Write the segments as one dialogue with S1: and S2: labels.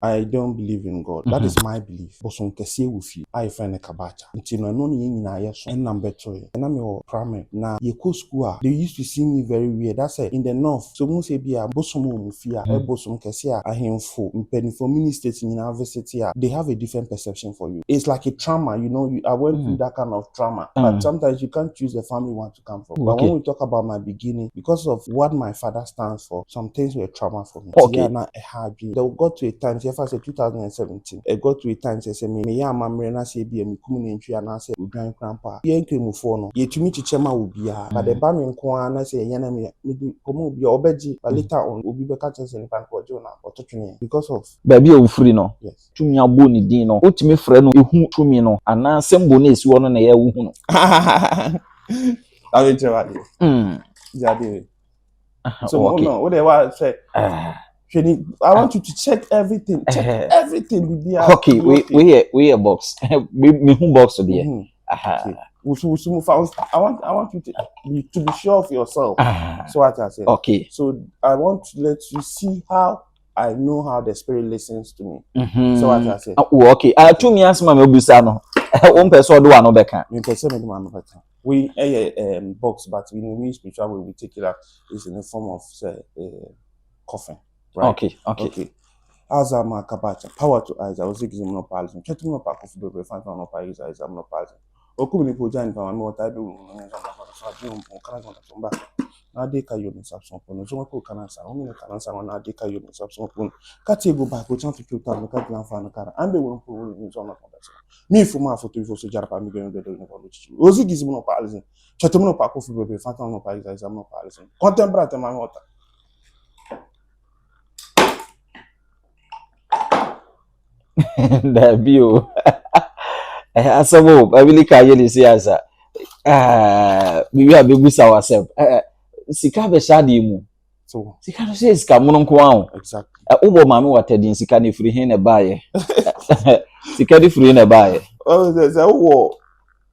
S1: I don't believe in God. That is my belief. Bosom kese wufi. I find a kabaakya. Nti no no ye nyina ye so. En beto ye. Na me o primary. Na ye ko school. They used to see me very weird. That's in the north. So mo say bia bosom o mufia. E bosom kese a ahemfo. Mpenifo ministers in university. They have a different perception for you. It's like a trauma. You know, I went through that kind of trauma. But sometimes you can't choose the family you want to come from. But when we talk about my beginning, because of what my father stands for, some things were trauma for me. Yeah, na a hard dream. They got to a time, if I say 2017, it got to a time, say, me, ya, mamre, na say, be a mikumu entry, and I say, we grand grandpa. Ye came move on. Ye to me to chema will be a, but the bami and kwa, and I say, yana me, come be obeji, but later on, will be better chance in Pan for Jonah or touching because of
S2: baby of free no.
S1: Yes.
S2: To me, a bony dino, what me friend who to me no, and now some bonus one on a year.
S1: I will tell you. Jadi. So, no, what they want to say. I want you to check everything. Check everything.
S2: Okay, we a box. Me who box to be.
S1: Okay. I want you to be sure of yourself. So what I said.
S2: Okay.
S1: So I want to let you see how I know how the spirit listens to me. So what I said.
S2: Oh, okay. 2 years my busa no. One person do one better.
S1: Me person me do one better. We box, but in spiritual way we take it out. It's in the form of coffin. Right?
S2: Okay.
S1: Azama kabaakya. Power to eyes. I was thinking no palism. Check no pa coffee do refund no pa eyes. I'm no palism. Okumi ko jan pa me what I do. Na de ka yo ni sapson pono. So ko kanasa. O mi kanasa na de ka yo ni sapson pono. Ka te go ba ko chan to tuta no ka plan fa no kara. Ambe won ko ni so na conversa. Mi fu ma foto ifo so jara pa mi gbe do no ko lo chichi. Ozi gizimo no palism. Check no pa coffee do refund no pa eyes. I'm no palism. Contemporary ma hota.
S2: That view. Asabo, I really can't see as we are big with ourselves. Sika be shadi mu.
S1: So
S2: sika no say sika mo nko an.
S1: Exactly.
S2: Ubo mame watedin sika ne free hin na baaye. Sika di free na baaye.
S1: Oh, there's a war.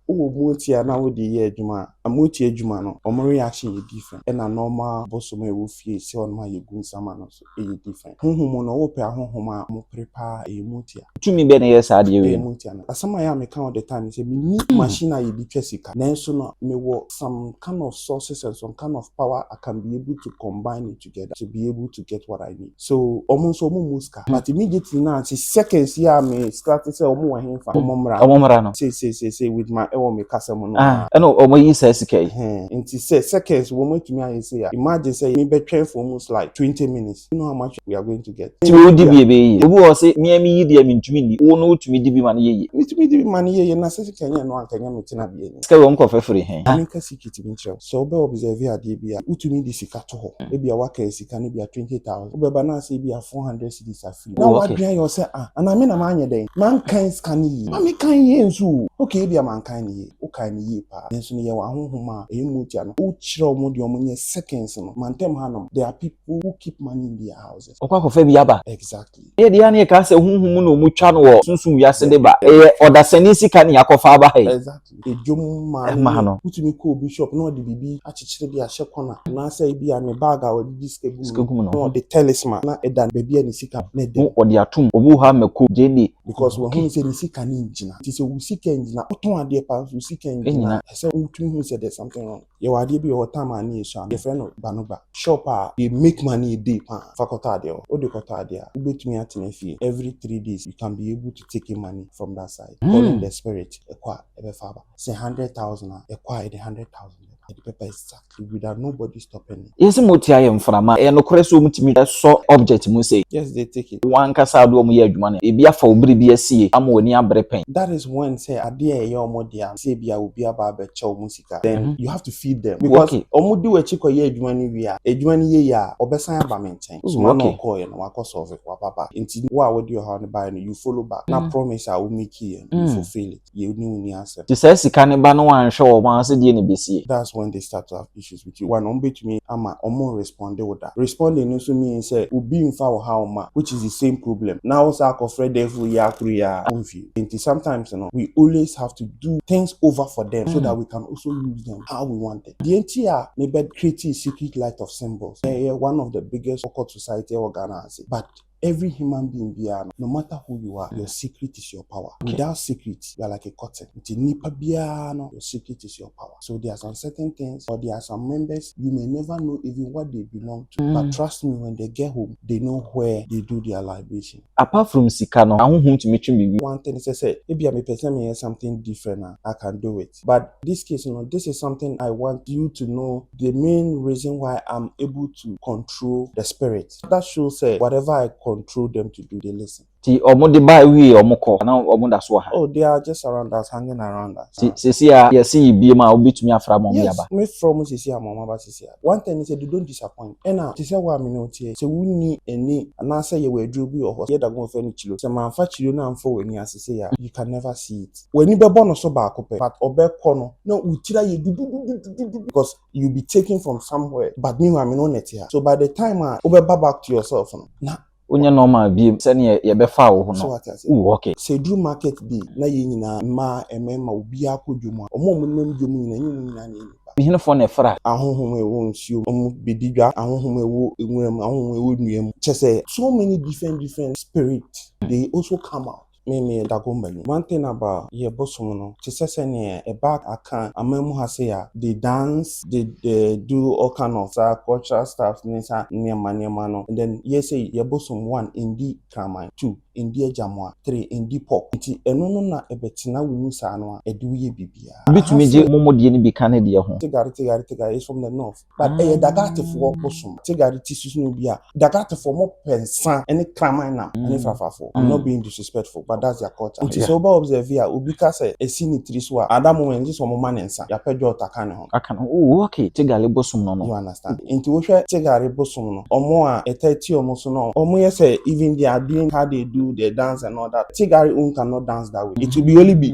S1: Oh, multi and now the year juma. A multi juma no. Or reaction is different. And a normal bosom will feel say on my gun salmon so a different. Home no ope a home mo prepare a multi.
S2: To me be na yes ade we.
S1: Multi and as some I am account the time say me need machine I be chesika. Then so no me work some kind of sources and some kind of power I can be able to combine it together to be able to get what I need. So almost muska. But immediately now see seconds here me start to say omo hin fa
S2: omomra no.
S1: Say with my me kasamo no.
S2: No omo yi say sika yi.
S1: Nti say seconds we want to me I say imagine say me be train for almost like 20 minutes. You know how much we are going to get.
S2: Ti we di be obi wo say me yi di me ntumi ni wo no tumi di bi man ye.
S1: Me tumi di bi man ye na say sika nya no anka nya me tina bi ni.
S2: Sika wo nko fefere hen.
S1: Me ka sikiti mi nkyerɛ. So obe observe ade bi a utumi di sika to ho. E bi a waka sika ne bi a 20,000. Obe ba na say bi a 400 cedis afi. Na what dwan you say ana me na ma anya den. Man kan scan yi. Ma me kan ye nso. Okay bi a man kan ye. O kan ye pa. Nso ne ye wa honhoma e mutia no. O kyerɛ omo de omo nye seconds no. Mantem hanom. There are people who keep money in their houses.
S2: Okwa ko fa bi aba.
S1: Exactly.
S2: E de ya ka say honhom no mu twa no wo sunsun wiase de ba. Odasani sika ne yakofa aba he.
S1: Exactly. Ejom ma no. Utumi ko bishop no de bibi achichire bi a shekona. Na say bi a ne bag a wodi skegum no. The talisman na edan baby ani sika na de.
S2: O de atum obu ha meko jede
S1: because when say ni sika ni njina. Ti say wo sika njina. Oton ade pa so sika njina. Say utumi hu say there's something wrong. Ye wade bi o time ani so. Your friend Banoba shop they make money a day pa. Fakota ade o de kota ade a. Ubetumi atene fie. Every 3 days you can be able to take in money from that side. Calling the spirit ekwa ebe faba. Say 100,000 ekwa ede 100,000. The paper exactly without nobody stopping it.
S2: Yes, motia yem frama. E no kore so mutimi so object mu say.
S1: Yes, they take it.
S2: One kasa do mu ye adwuma ne. E bia fa obiri bia sie am woni abrepen.
S1: That is when say ade e ye omodia say bia obi aba be che musika. Then you have to feed them because omudi we chi koye adwuma ni wi a adwuma ni ye ya obesan aba menchen. So man no call ye no wakosolve wa papa. Nti wo a wodi your hand buy no you follow back. Na promise I will make you fulfill it. You ni answer.
S2: Ti say sika ne ba no wan hwe wo man se die ne besie.
S1: That's when they start to have issues with you. One on to me, ama omo respond with that. Responding also means say ubi in fa how ma, which is the same problem. Now sa ko Fred devil ya kriya confuse. Sometimes we always have to do things over for them so that we can also use them how we want it. The entire maybe creating secret light of symbols. One of the biggest occult society organs, but every human being biara, no matter who you are, your secret is your power. Without secret, you are like a cotton. Nipa biara no, your secret is your power. So there are some certain things, or there are some members you may never know even what they belong to. But trust me, when they get home, they know where they do their libation.
S2: Apart from sika no, ahunhun to meet me.
S1: One thing is, I say, maybe I'm a person may something different, I can do it. But this case, this is something I want you to know. The main reason why I'm able to control the spirit. That shows whatever I control them to do, they listen.
S2: Ti omo de ba wi omo ko na omo da so ha.
S1: Oh, they are just around us, hanging around us.
S2: Ti se ya see bi ma obetumi afra mo
S1: Yes,
S2: yaba.
S1: me from sisi amama ba sisi. One thing is they don't disappoint. Ena, ti say wa me no tie. Se wuni eni na say ye wedru bi o ye da go fa ni chilo. Se man fa chilo na amfo weni asese ya. You can never see it. Weni be no so ba akope. But obe kono. No utira ye because you be taken from somewhere. But me wa me no net here. So by the time obe back to yourself no. Na
S2: Unya normal bi se ne ye be fa wo ho no.
S1: So what I say?
S2: Okay.
S1: Se drew market day na ye nyina ma emema obi akodwom a. Omo mo nem dwom nyina nyina na
S2: Bihine for ne fra
S1: ahohom ewo nsuo omo bedidwa ahohom ewo enwuram ahohom ewo nuam chese so many different spirits they also come out. Me dagombani. One thing about ye bosom no, chese ne a back akan amemu hase ya they dance, they do all kind of cultural stuff nisa niema no. And then ye say ye bosom 1 indi kramai, 2 indi jamwa, 3 indi pop. Nti eno no na ebetina wunu sa no a edu ye bibia.
S2: bitumi je momodie ni bi kan de ho.
S1: Tigari is from the north. But dagate for bosom. Tigari tisus no bia. Dagate for more pensa any kramai na any fafafo. I'm not being disrespectful, but that's their culture. It is over observe here. Ubika say a scene triswa. At that moment, this one man ensa. Ya pejo takane ho.
S2: Okay. Tigari bosom no.
S1: You understand? Into which tigari bosom no. Omo a 30 omo so no. Omo ye say even they are doing how they do their dance and all that. Tigari cannot dance that way. It will be only be.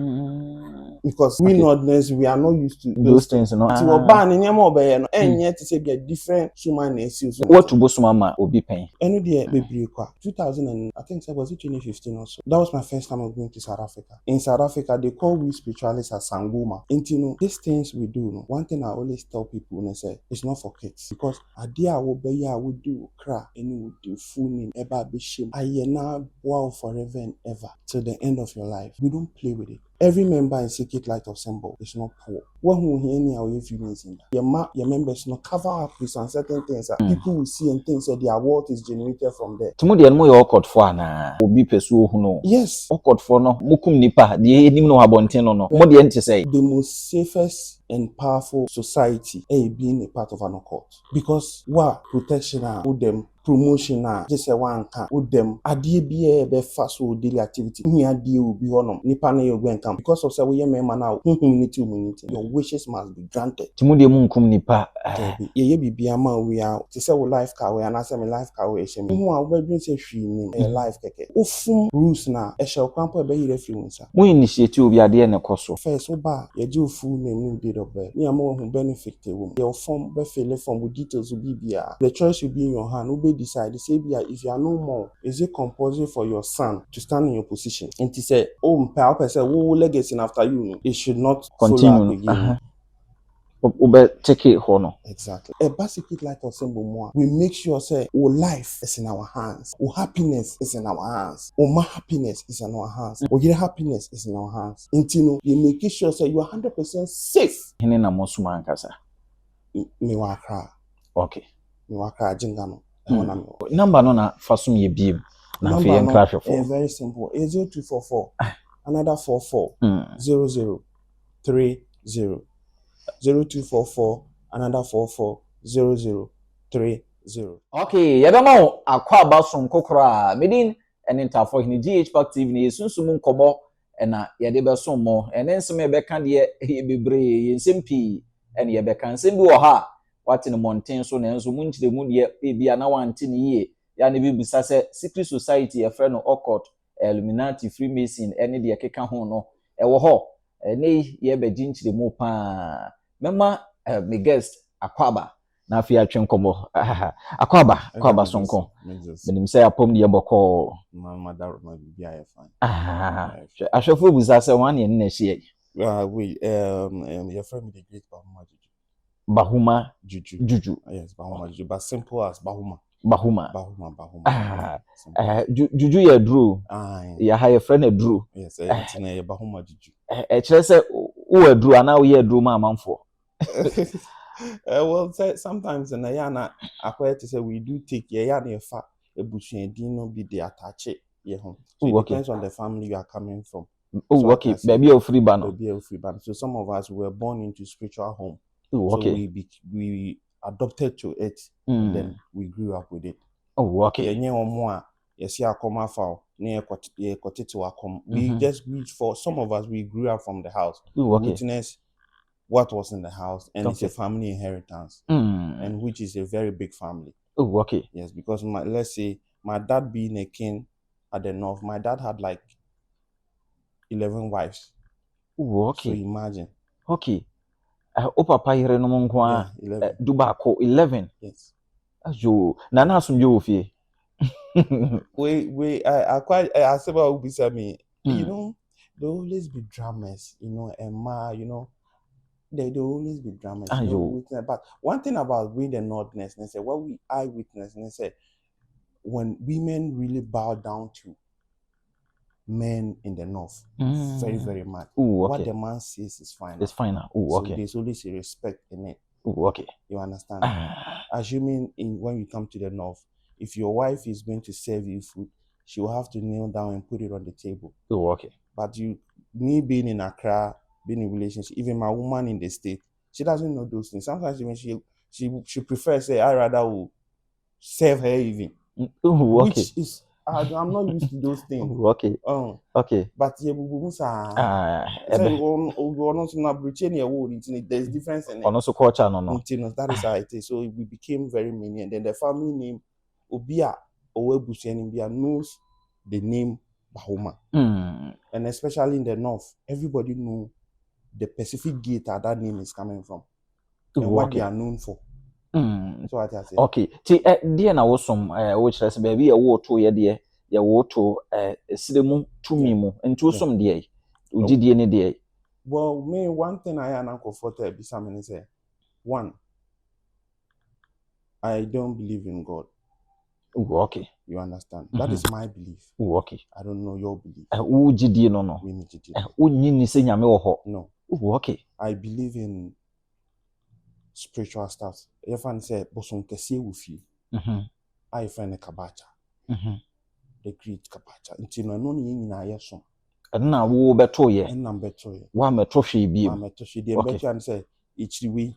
S1: Because we Northerners, we are not used to those things.
S2: No.
S1: Ti oba ni nyama obeye no enye to say be a different human issue.
S2: What to bosom ma obi pen.
S1: Eno de bebre kwa 2000 and I think it was 2015 or so. That was my first time of going to South Africa. In South Africa, they call we spiritualists as sangoma. And you know, these things we do, no, one thing I always tell people when I say it's not for kids. Because adia will be ya would do cra and would do funin eba bishim. Ayena wow forever and ever till the end of your life. We don't play with it. Every member in Secret Light of Symbol is not poor. When we hear any of your feelings in that, your members not cover up with some certain things that people will see and think that their wealth is generated from there.
S2: Tumo de no your court for na obi pesu hu no.
S1: Yes.
S2: Court for no mukum nipa de enim no abonten no. Mo de ente say
S1: the most safest and powerful society being a part of an occult. Because what protection with them promotion just a one can with them adie be fast with daily activity ni adie will be on nipa na you go and come because of say we member now community your wishes must be granted.
S2: Tumo de munkum nipa
S1: ye bibia ma we are to say we life car we and say me life car we ehye me hu a we say hwi ni life keke ofum rules na ehye kwampo be yire fi wonsa
S2: mo initiate obi ade na koso
S1: first oba ye ji ofu na new date of birth ni am who benefit wo your form be fill form with details will be bia the choice will be in your hand we decide say bia if you are no more is it compulsory for your son to stand in your position and to say oh mpa say wo legacy after you it should not
S2: continue
S1: follow up again.
S2: Ube check it hono.
S1: Exactly. A basic light of symbol more. We make sure say our life is in our hands. Our happiness is in our hands. Our happiness is in our hands. Our happiness is in our hands. Until you make sure say you are 100% safe.
S2: Hene na mosuma ankasa.
S1: Me wa Ac.cra.
S2: Okay.
S1: Me wa Ac.cra jingano.
S2: Number no na fasum ye biem. Na fe en crash for.
S1: It's very simple. 0244 another 44 0030 0244 another 44 0030.
S2: Okay, yebema akwaba sonko kra medin ene ntafo hini GH Pack TV ni sunsun nkomo na yede be son mo ene nsem ye be kan de ye bebre ye nsem pi ene ye be kan nsem bi wo ha watine monten so na enso munchire mu de e bia na wante ni ye ya ne bi bisa se secret society ye frɛ no occult Illuminati Freemason ene de keka ho no e wo ho ene ye be ginchire mu pa mema me guest akwaba na afi atwe nkomo akwaba sonko benim say apom de boko
S1: madar ma bia ye fine
S2: ahwefo buza say wan ye na hye
S1: we your friend the great Bahuma
S2: Bahuma
S1: Juju.
S2: Juju
S1: Yes, Bahuma Juju, but simple as Bahuma.
S2: Bahuma.
S1: Bahuma.
S2: Juju ye dru. Ya ha ye friend e dru.
S1: Yes, it's na Bahuma juju.
S2: Kyerɛ sɛ wo aduru ana wo ye aduru ma amanfo.
S1: Well, sometimes in Ayana, I to say we do take Yana fa a bush and dino be the attache ye home. So it depends on the family you are coming from.
S2: Oh, okay. Baby of free ban.
S1: Baby of free ban. So some of us were born into spiritual home.
S2: Oh, okay.
S1: So we adopted to it and then we grew up with it.
S2: Oh, okay.
S1: Yes, yeah, come foul near we just reach for some of us we grew up from the house.
S2: Oh, okay.
S1: Witness what was in the house, and it's a family inheritance, and which is a very big family.
S2: Oh, okay.
S1: Yes, because let's say my dad being a king at the north, my dad had like 11 wives.
S2: Oh, okay.
S1: So imagine.
S2: Okay. Papa here no mo nko
S1: 11.
S2: Dubako 11.
S1: Yes.
S2: Ajo na na asomdwe wo fie.
S1: I said about beside me. You know, there always be dramas, you know, and you know. There always be dramas. But one thing about we the Northness, they say what we eyewitness, and they say when women really bow down to men in the north, very, very much.
S2: Ooh, okay.
S1: What the man says is final.
S2: It's final. Ooh, okay.
S1: So there's always a respect in it.
S2: Ooh, okay.
S1: You understand? Assuming when you come to the north, if your wife is going to serve you food, she will have to kneel down and put it on the table.
S2: Ooh, okay.
S1: But me being in Accra, being in relationship, even my woman in the state, she doesn't know those things. Sometimes even she prefers say I rather will serve her even.
S2: Ooh, okay.
S1: Which is I'm not used to those things.
S2: Ooh, okay. Okay.
S1: But yeah, there's difference in it.
S2: Also culture no.
S1: That is how it is. So we became very many, and then the family name Obia Owebusianibia knows the name Bahuma. And especially in the north, everybody know the Pacific Gate that name is coming from. And what they are known for. So what I say.
S2: Okay. Dear na wosom which says baby a wo to ye de ye wo to sidemu tumi mu nti wosom de ugidie ne de.
S1: Well, me one thing I am comforted be something say one, I don't believe in God.
S2: Ooh, okay.
S1: You understand? That is my belief.
S2: Ooh, okay.
S1: I don't know your belief.
S2: Ugidie no. Unyi se nyame wo ho.
S1: No.
S2: Ooh, okay.
S1: I believe in spiritual stuff. If I say bosom kese wufi. I find a kabaakya. The great kabaakya. Nti no no ni nyina yeso.
S2: Na wo beto ye.
S1: Na beto ye.
S2: Wa meto hwe bi.
S1: Wa meto hwe de beto an say ichiriwi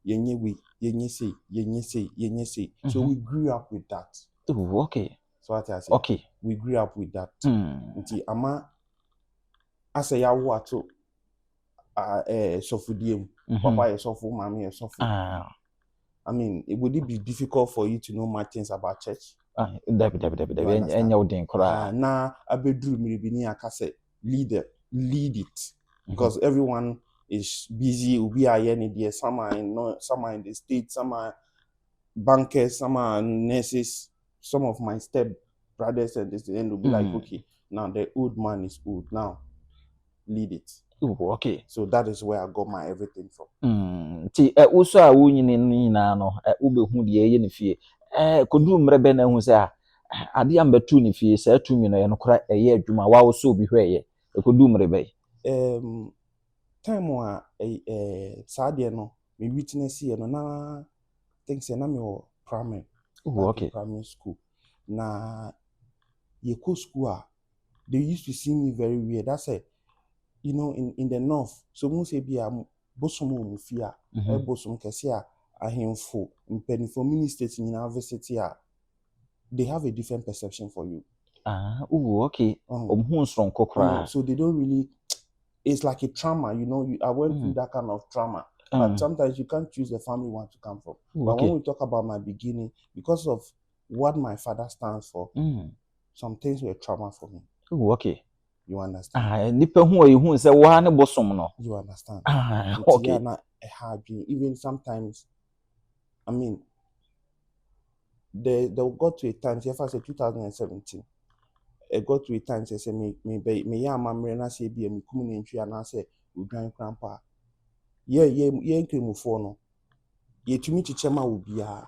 S1: yenye say. So we grew up with that.
S2: Ooh, okay.
S1: So what I say.
S2: Okay.
S1: We grew up with that. Nti ama asa ya wo ato sofudiem. Papa is sofu, mommy is sofu. I mean, would it be difficult for you to know much things about church? Na abedru miribini akase lead it because everyone is busy. Ubi ayeni there. Some are in the States, some are bankers, some are nurses. Some of my step brothers and this end will be like, okay, now the old man is old. Now lead it.
S2: Ooh, okay.
S1: So that is where I got my everything from.
S2: Ti uso a wunyine nyina no ubehu de ye ne fie. Koduru mrebe na hu se ade ambetu ne fie se atumi no ye no kora eye adwuma wa wo so obi hweye. Koduru mrebe.
S1: Time wa saade no me witness ye no na think say na me o primary.
S2: Ooh, okay.
S1: Primary school. Na ye ko school they used to see me very weird. That's it. You know, in the north, so most be a bosom mufia, a bosom kesia, a himfo, for ministers in university, they have a different perception for you.
S2: Ooh, okay. Strong Ac.cra.
S1: So they don't really, it's like a trauma, you know. I went through that kind of trauma, but sometimes you can't choose the family you want to come from.
S2: Ooh,
S1: but
S2: okay.
S1: when we talk about my beginning, because of what my father stands for, some things were trauma for me.
S2: Ooh, okay.
S1: You understand?
S2: Nipa hu you hu say wa ne bosom no.
S1: You understand?
S2: Okay.
S1: Even sometimes, I mean, they got to a time. If I say 2017, it got to a time. They say me ya mamre na say be me kumuni entry and I say we grind grandpa. Yeah, came for no. ye tumi chichema obia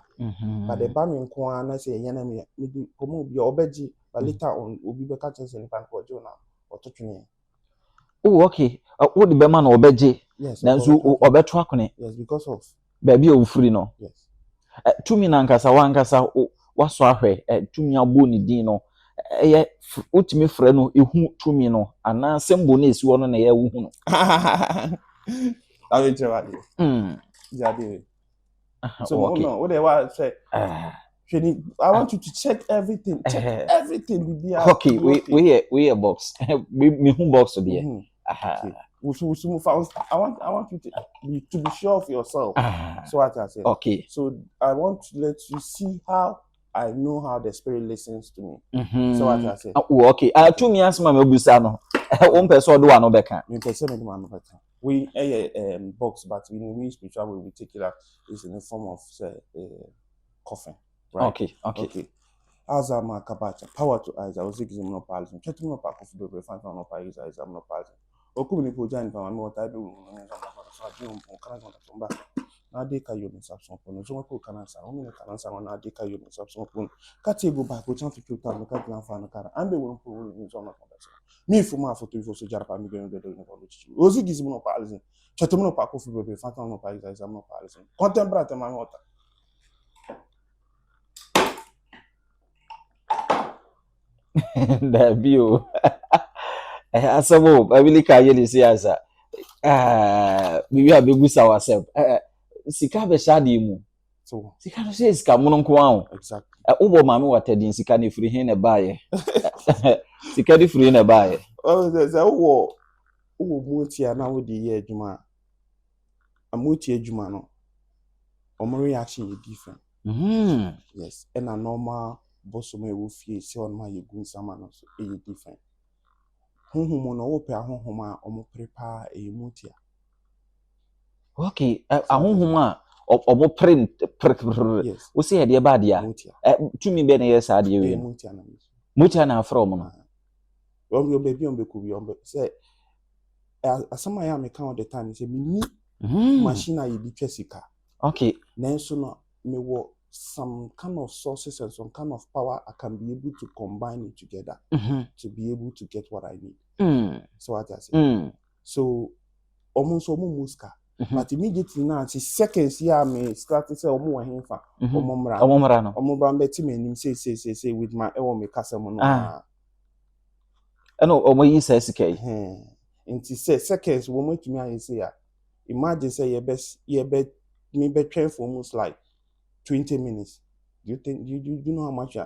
S1: but the ba me nko ana say yen na me di komo obia obeji but later on obi be ka chese ni pan ko jo na ototwene.
S2: Oh, okay. What the bema na obeje?
S1: Yes.
S2: Nanso obeto akone.
S1: Yes, because of
S2: Baby ofuri no.
S1: yes.
S2: Tumi na nkasa wankasa waso ahwe tumi abo ni din no. Eye utumi frɛ no ehu tumi no ana sembo na esi wo no na ye wu hu no.
S1: I will try it. Jadi. So
S2: Okay.
S1: no, what they want say. I want you to check everything. Check everything.
S2: Okay, we a box. Me who box there.
S1: Okay. I want you to be sure of yourself. So what I said.
S2: Okay.
S1: So I want to let you see how I know how the spirit listens to me. So what I said.
S2: Oh, okay. To me as my busa no. One person do one beka.
S1: Me person me do one beka. We box, but we spiritual way we take it out is in the form of coffin. Right?
S2: Okay.
S1: Azama kabaakya. Power to eyes. I was thinking no palace. Chatting no pack of the refund no palace. I'm no palace. Okumi ko jan pa me what I do. Na de ka yo ni sapson ko no so ko kanansa. O mi kanansa na de ka yo ni sapson ko. Ka te go back ko chan to tuta me ka plan fa no kara. Ambe won ko ni so na konversa. Mi fu ma foto ifo so jarpa mi gbe do ni ko lo chichi. Ozi gizi no palace. Chatting no pack of the refund no palace. I'm no palace. Contemporary ma hota.
S2: That view. Asabo, babili ka yeli si asa. We are begusa ourselves. Sika be shadi mu.
S1: So
S2: sika no say sika mu nko an.
S1: Exactly.
S2: Ubo mame watedin sika ne firi hin na baaye. Sika di firi na baaye.
S1: Oh, there's a wo mutia na wo di ye adwuma. Amuti adwuma no. Omo reaction is different. Yes, and a normal bosom will feel see on my gun sama no so is different. Honhom no wo pe honhom a omo prepare e mutia.
S2: Okay, honhom a omo print
S1: yes.
S2: Wo say de ba dia. Tumi be na yes ade we. Mutia na afro mo no.
S1: Your baby on be ku be say asama ya me kan all the time say me machine a yi sika.
S2: Okay.
S1: Nenso no me wo some kind of sources and some kind of power I can be able to combine it together to be able to get what I need. So what I say. So almost muska. But immediately now, it's seconds here me start to say omo himfa omo bra beti me nim say with my me kasa mo no.
S2: No omo yi say sika
S1: nti say seconds wo mo tumi ayi say imagine say ye be me be train for almost like 20 minutes. Do you know how much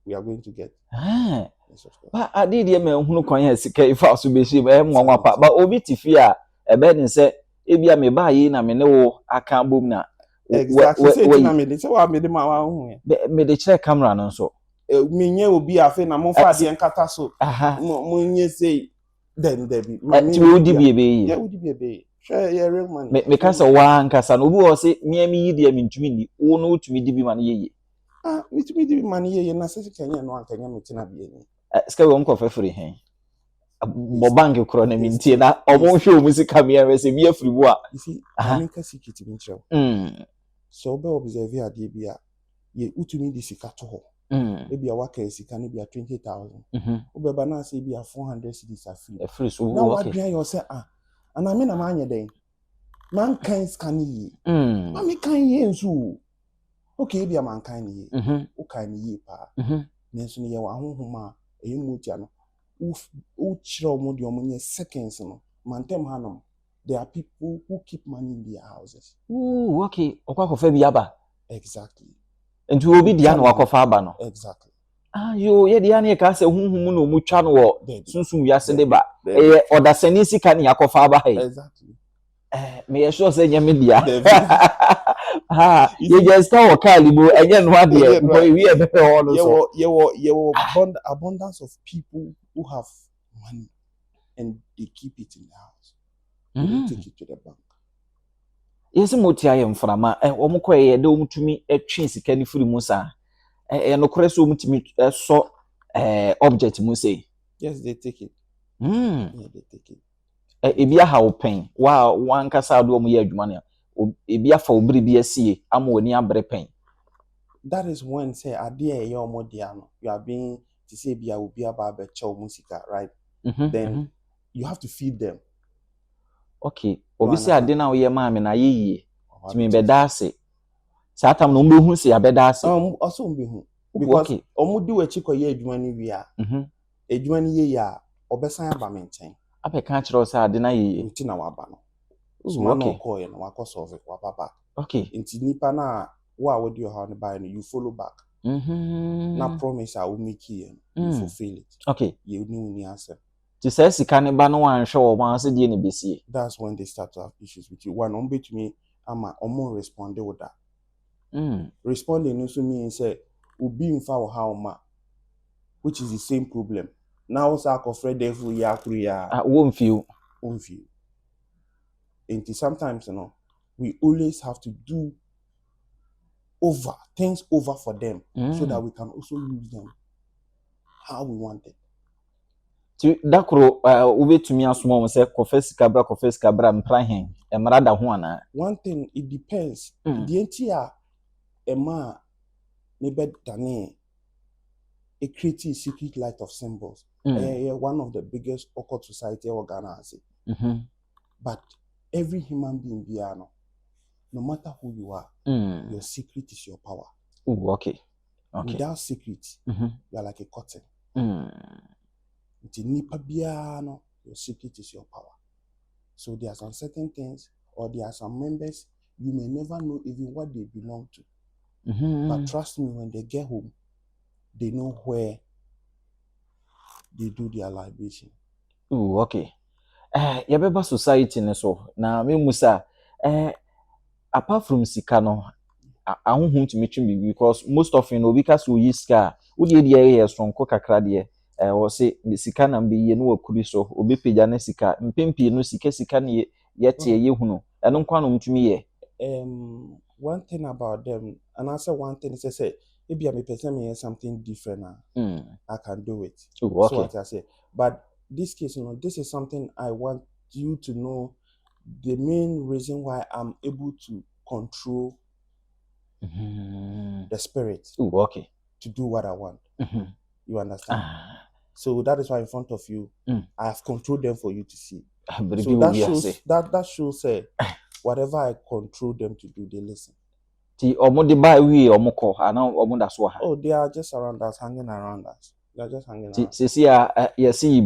S1: we are going to get? Yes, of course.
S2: But I did hear me hunu kwanya sika ifa so be shi nwa pa ba obi tifi a ebe ni say ebia me ba yi na me ne wo aka bom na
S1: exactly say na me dey say wa me dey ma wa hu
S2: me dey check camera no so
S1: me nye obi afi na mo fa de nkata so mo nye say dem be
S2: ma me odi bi ebe yi
S1: yeah odi bi ebe share your real money
S2: me kasa wa nkasa no obi wo say me yi de me ntumi ni wo no tumi di bi ma no yeye
S1: me tumi di bi ma no yeye na say kenya no ankanya me tina bi ni
S2: ska we onko fefiri hen bo bank kro na mintie na omo hwe omu sika me ya say me afiri bu a
S1: you see America security bin chew so be observe ade bia ye utumi di sika to ho e bia waka sika ne bia 20,000 obeba na say bia 400 cedis afiri
S2: so
S1: na wa bia you say ana me na ma anye den man kan scan yi ma me kan ye nso okay bia man kan yi o kan yi pa nenso ne ye wa honhoma e mutia no who chiro mo de omo nye seconds no mantem hanom there are people who keep money in their houses.
S2: Okay okwakofa bi aba
S1: exactly
S2: nti obi dia na wakofa aba no
S1: exactly
S2: yo ye dia na ka se hunhum no mu twa no wo sunsun wiase de ba odasani sika ne yakofa aba he
S1: exactly
S2: me ye sure say nyame dia ye just ka libo enye no ade boy we e be ho no so
S1: you abundance of people who have money and they keep it in the house. They take it to the bank.
S2: Yes, motia ye mframa omukọ ye de omutumi atwe sika ni firi mu sa no kore so omutumi so object mu say.
S1: Yes, they take it.
S2: Yeah,
S1: they take it.
S2: Ebia ha open wa wankasa do omu ye adwuma ne ebi afa obiri bi asie ama oni abre pen.
S1: That is when say idea your modiano. You are being to say be obi aba be chow musika, right? Then you have to feed them.
S2: Okay. Obi say ade na wo ye maame na yeye. Ti me be da ase. Sa tam no mbehu se abeda ase.
S1: Also mbehu. Because omudu wechi koye adwuma ni wi a. Adwuma ni ye ya obesan aba me nchen.
S2: Abeka kire o say ade na yeye.
S1: Nti na waba no. So man no call ye na wako solve it waba.
S2: Okay.
S1: Nti nipa na wa we do how buy no you follow back. Na promise I will make you fulfill it.
S2: Okay.
S1: You ni answer.
S2: To say sika ne ba no wan hwe wo ma se die ne besie.
S1: That's when they start to have issues with you. One to me ama omo respond with that. Responding also means say ubi infa wo how ma, which is the same problem. Now sa ko Fred devil ya kuya.
S2: Won't feel.
S1: And sometimes we always have to do things over for them so that we can also use them how we want it.
S2: Dakro ubetumi asoma mo se kofesika bra mpra hen emra da ho ana.
S1: One thing, it depends. The entire ema maybe dane a creative secret light of symbols. One of the biggest occult society organizers. But every human being no matter who you are, your secret is your power.
S2: Okay.
S1: Without secret, you are like a cotton. Your secret is your power. So there are some certain things, or there are some members you may never know even what they belong to. But trust me, when they get home, they know where they do their libation.
S2: Okay. Yabeba society ne so na me musa apart from sika no ahunhum to meet me because most often obi ka so yi sika wo de ye sonko kakra de wo se sika na mbe ye no wakuri so obi peja na sika mpempi no sika ne yete ye hunu eno nkwa no mtumi ye.
S1: One thing about them, and I say one thing is say maybe I'm a person me something different I can do it.
S2: Okay.
S1: So what I say, but this case, this is something I want you to know. The main reason why I'm able to control the spirit
S2: okay,
S1: to do what I want. You understand? So that is why in front of you, I have controlled them for you to see. So that shows whatever I control them to do, they listen. Oh, they are just around us, hanging around us. They are just hanging around.
S2: Yes,
S1: me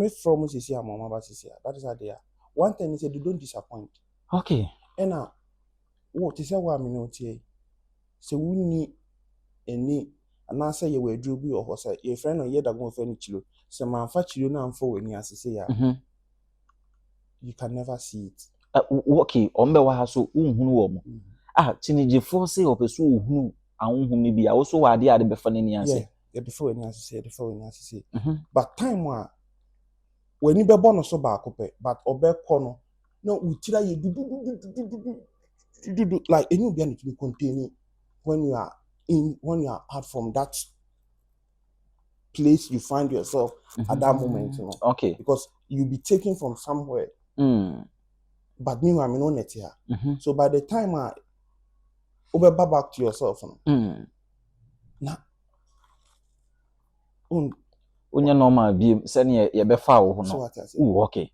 S1: from Sisia, Mama Sisia. That is how they are. One thing is they don't disappoint.
S2: Okay.
S1: And now, what is our minute? So we need any, and I say you were druby or say your friend or yet go for any chilo. So my fat you now for when you say, you can never see it.
S2: Okay, ombe so unhunu chiniji force opesu uhunu ahunhum ni bia wo so wade ade befa nani ase.
S1: Yeah, before when you say. But time when you be born so back but obe kono no utira ye do like any be to be containing when you are out from that place you find yourself at that moment,
S2: Okay.
S1: Because you'll be taken from somewhere. But meanwhile, I'm not net here. So by the time I back to yourself, now,
S2: unya normal bi sene ye befa wo
S1: so
S2: no.
S1: what I say?
S2: Okay.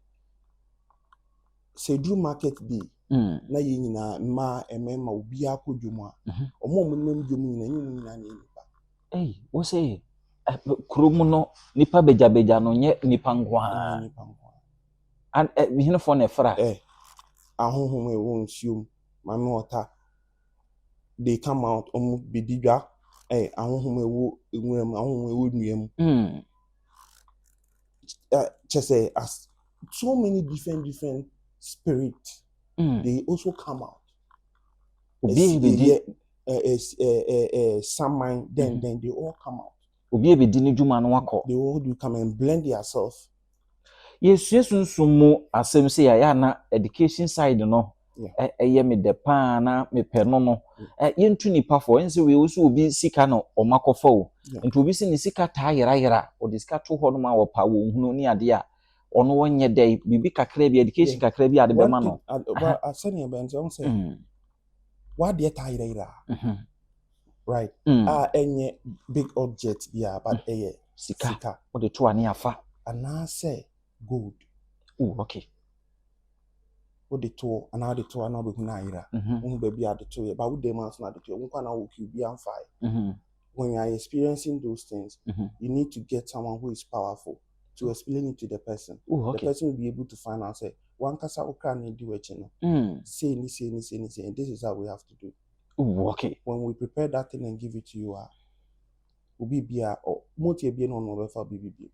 S1: Say do market day. Na ye nyina ma emema obi akodwuma. Omo nem dwom nyina nipa.
S2: Wo say krumu no nipa beja no nye nipa ngwa. And we hino for na fra.
S1: Ahonhom e won siom mame ota. They come out bedidwa ahonhom e wo enwuram ahonhom e wo nuam. Just say as so many different spirits, they also come out. Some mind, then they all come out. They all do come and blend themselves.
S2: Yes, sunsumu asem say ya na education side no. Me de pa na me pe no. Yentu nipa fo ense we also obi sika no omakofo o. Nti obi si ni sika ta yera o de sika to ho no ma wo pa wo hunu ni ade a ono wonye dey bibi kakra bi education kakra bi ade be ma no
S1: well asani ebent on say what dey tire right enye big object but
S2: sika what the to ani afa
S1: ana say gold
S2: okay
S1: what the to ana the to ana be hu na ira baby ade to ye but wo dey man so na de to wo kwa na wo ki bi am fine when you are experiencing those things you need to get someone who is powerful to explain it to the person. The person will be able to find out, say, one kasa okra need do it, say, and this is how we have to do.
S2: Okay.
S1: When we prepare that thing and give it to you, will be or multi be no for BBB.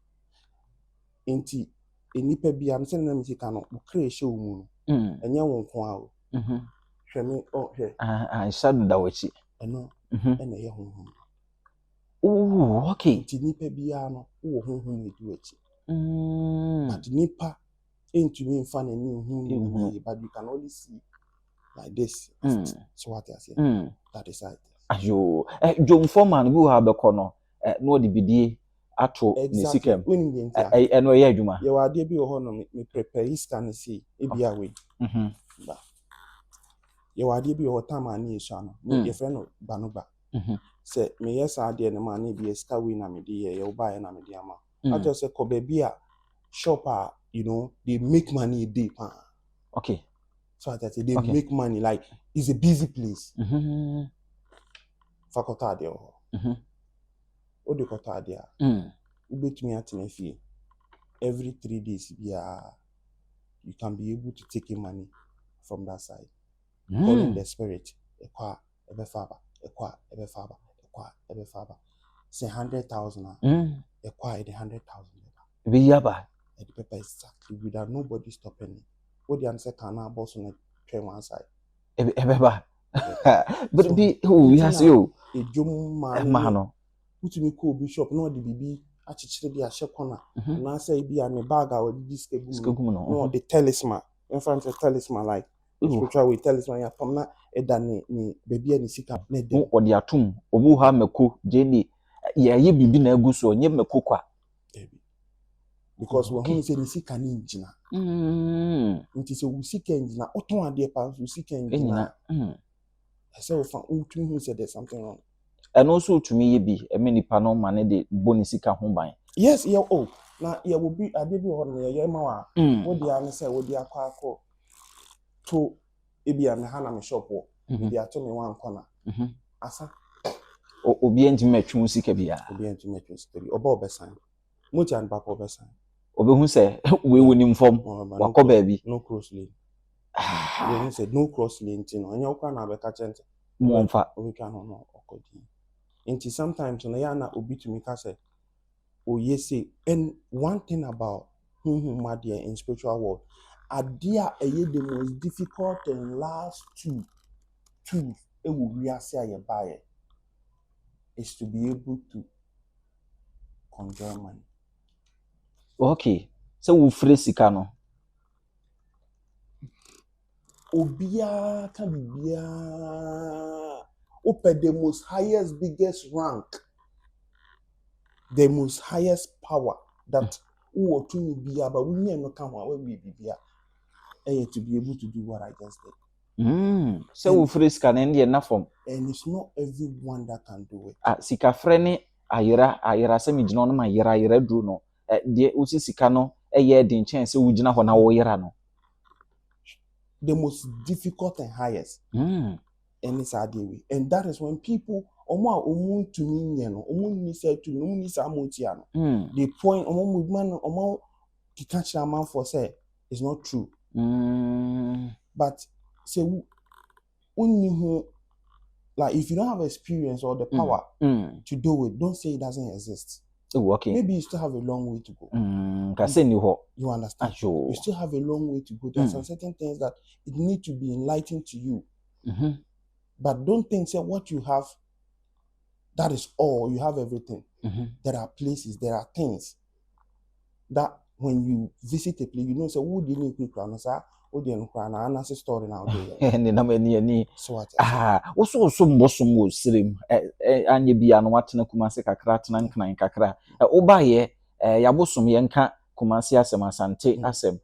S1: Inti, enipa be am saying them can create show moon, and you won't come out. Shame, oh,
S2: I said that was it.
S1: And no, and a home.
S2: Okay.
S1: Nipa biano, who do it. But nipa into me fun and but you can only see like this. So what I say, that is it.
S2: Ayo, John Foreman who have the corner, no the BD ato
S1: exactly. When
S2: no yeah, Juma.
S1: You are dear be honor me prepare his can see it be away. You are dear be or time and near Shana, your friend of Banuba. Say, me yes, I dear the man be a scar winner, me dear, you'll buy an amediama. I just say, Kobebia shopper, you know, they make money a day.
S2: Okay.
S1: So that they make money, like, it's a busy place. Fakotadia. O de kotadia. Ubet me at me fee. Every 3 days, you can be able to take in money from that side. Calling the spirit, Ekwa, Ebefaba. Say 100,000. Acquire the 100,000.
S2: Be yaba.
S1: The paper exactly without nobody stopping it. What the answer can now boss on the train one side.
S2: Ebeba. But be who we has you.
S1: A jum man. Put me cool bishop, no the BB. Actually, be a shop corner. And I say, be a me bag or this no, the talisman. In front of talisman, like. Spiritual with talisman ya pamna edane ni baby ani sika na de
S2: o de atum owuah meko jeni ye bibi na aguso onye meko kwa
S1: because when say ni sika ni njina nti se wo sika njina oton ade pa so sika njina say o fa utumi hu say there's something wrong
S2: and also utumi ye bi emenipa no ma ne de boni sika ho ban
S1: yes yeah na ye will be ade bi ho na ye ma wa wo de an say wo de akwa to ebi am ha na me shop wo dey ato me one corner asa
S2: obi enti metwu sika bia
S1: oba obesan muti an papa obesan
S2: obehu se we woni mfom wakọ baabi
S1: no cross lane we said no cross lane tin anya okwa na be ka chente
S2: monfa
S1: we can no okodi enti sometimes na ya na obi to me ka say oh yes say and one thing about madia in spiritual world adia the most difficult and last two it will be as a buyer is to be able to conjure money.
S2: Okay, so we free sika no
S1: obia can be open the most highest biggest rank, the most highest power that who to be but we no come when we be to be able to do what I just did.
S2: So we free sika na na form.
S1: And it's not everyone that can do it.
S2: Sika frɛ ne ayera se me gina no ma yera duro no. De usi sika no ye din chance se wugina ho na wo yera no.
S1: The most difficult and highest. And it's a way. And that is when people omo to me no omo ni say to no ni sa motia no. The point omo movement omo ki catch a man for say it's not true. But say when like if you don't have experience or the power to do it, don't say it doesn't exist.
S2: Oh, okay.
S1: Maybe you still have a long way to go.
S2: You
S1: understand? You still have a long way to go. There are some certain things that it need to be enlightened to you. But don't think say what you have, that is all. You have everything. There are places, there are things that when you visit a place, you know, say, who didn't need to say, oh, the another story now. So what?
S2: Also mbosom srim anye bia no watena kuma se kakra tena nkran kakra oba ye yabosom ye nka Kumasi asem Asante asem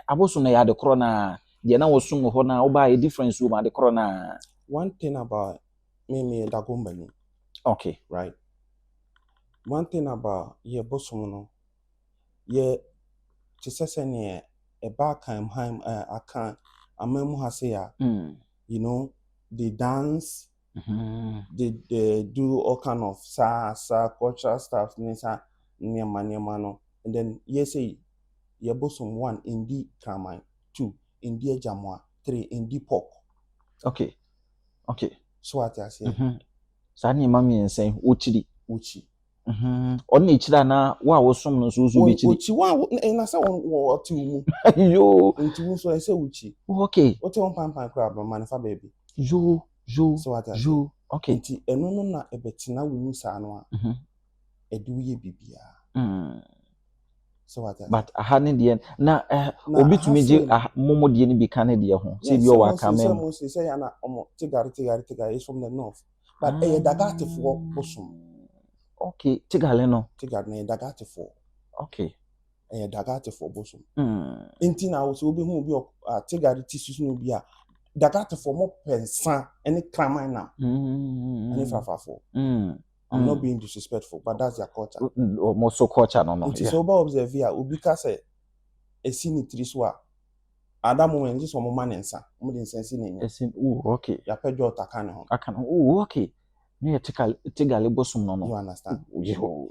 S2: abosom na yade kro na de na wosum ho na wo ba a difference wo ma de kro na.
S1: One thing about me dagombani.
S2: Okay.
S1: Right. One thing about ye bosom no ye chisese ne a back time I can amemu haseya. You know, they dance, they do all kind of cultural stuff, nisa no. And then ye say ye bosom 1 indi kramai, 2 indi jamwa, 3 indi pork.
S2: Okay.
S1: So what I say?
S2: Sa ni mami ensen uchi. On ichira na wa wosom no so bi chiri.
S1: Uchi wa na say wo oti umu.
S2: Yo.
S1: Nti wo so say uchi.
S2: Okay.
S1: What you want pan crab man fa baby.
S2: Yo.
S1: So what I say? Okay. Nti eno no na ebetina wo mu sa no a. Edu ye bibia. So what I say?
S2: But aha ne de na obi tumi je momo de ni bi kan de ho. Say bi o wa kamem.
S1: Say ya na omo tigari is from the north. But dagate for bosom.
S2: Okay, tigale no.
S1: Tigari na dagate for.
S2: Okay.
S1: Dagate for bosom. Inti na wo so obi hu bi tigari tisus no bi a dagate for mo pensa any kraman na. Any fafafo. I'm not being disrespectful, but that's their culture.
S2: More so culture no.
S1: It is over observe here. Obi ka say esini triswa. At that moment, just one man ensa. Mo de sense ni.
S2: Okay.
S1: Ya pejo taka ne ho.
S2: Aka no. Okay. Me tigale bosom no.
S1: You understand?